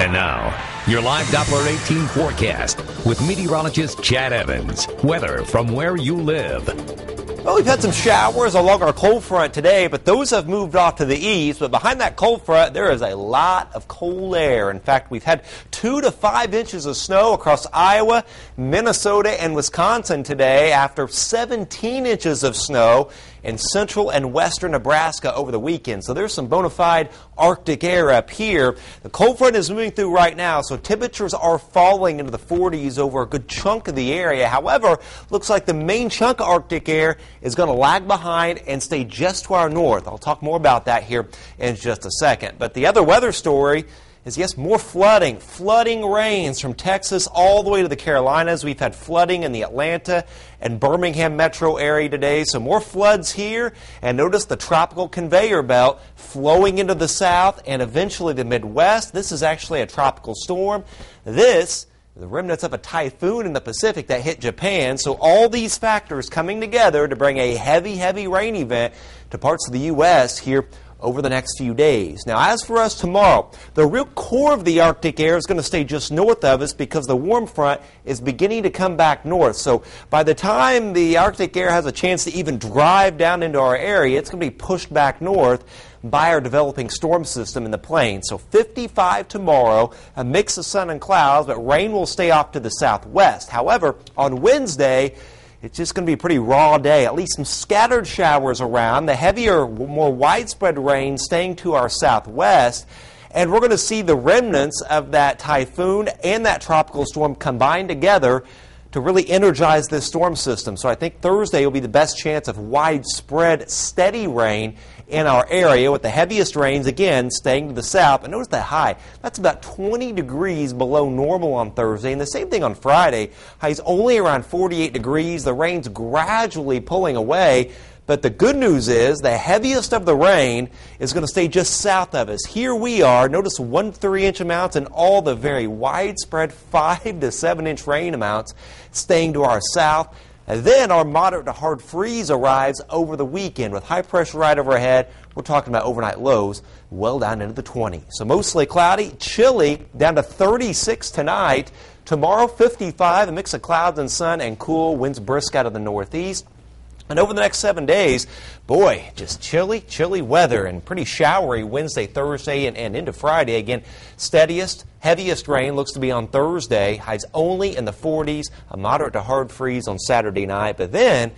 And now, your live Doppler 18 forecast with meteorologist Chad Evans. Weather from where you live. Well, we've had some showers along our cold front today, but those have moved off to the east. But behind that cold front, there is a lot of cold air. In fact, we've had 2 to 5 inches of snow across Iowa, Minnesota, and Wisconsin today after 17 inches of snow in central and western Nebraska over the weekend. So there's some bona fide Arctic air up here. The cold front is moving through right now, so temperatures are falling into the 40s over a good chunk of the area. However, looks like the main chunk of Arctic air is going to lag behind and stay just to our north. I'll talk more about that here in just a second. But the other weather story is, yes, more flooding. Flooding rains from Texas all the way to the Carolinas. We've had flooding in the Atlanta and Birmingham metro area today. So more floods here. And notice the tropical conveyor belt flowing into the south and eventually the Midwest. This is actually a tropical storm. This, the remnants of a typhoon in the Pacific that hit Japan. So all these factors coming together to bring a heavy rain event to parts of the U.S. here over the next few days. Now, as for us tomorrow, the real core of the Arctic air is going to stay just north of us because the warm front is beginning to come back north. So by the time the Arctic air has a chance to even drive down into our area, it's going to be pushed back north by our developing storm system in the plains. So 55 tomorrow, a mix of sun and clouds, but rain will stay off to the southwest. However, on Wednesday, it's just going to be a pretty raw day, at least some scattered showers around, the heavier, more widespread rain staying to our southwest. And we're going to see the remnants of that typhoon and that tropical storm combined together to really energize this storm system. So I think Thursday will be the best chance of widespread, steady rain in our area, with the heaviest rains, again, staying to the south. And notice that high. That's about 20 degrees below normal on Thursday. And the same thing on Friday. Highs only around 48 degrees. The rain's gradually pulling away. But the good news is the heaviest of the rain is going to stay just south of us. Here we are. Notice 1 to 3 inch amounts and all the very widespread 5 to 7 inch rain amounts staying to our south. And then our moderate to hard freeze arrives over the weekend with high pressure right overhead. We're talking about overnight lows well down into the 20s. So mostly cloudy, chilly, down to 36 tonight. Tomorrow 55, a mix of clouds and sun and cool, winds brisk out of the northeast. And over the next 7 days, boy, just chilly weather and pretty showery Wednesday, Thursday, and into Friday. Again, steadiest, heaviest rain looks to be on Thursday. Highs only in the 40s, a moderate to hard freeze on Saturday night. But then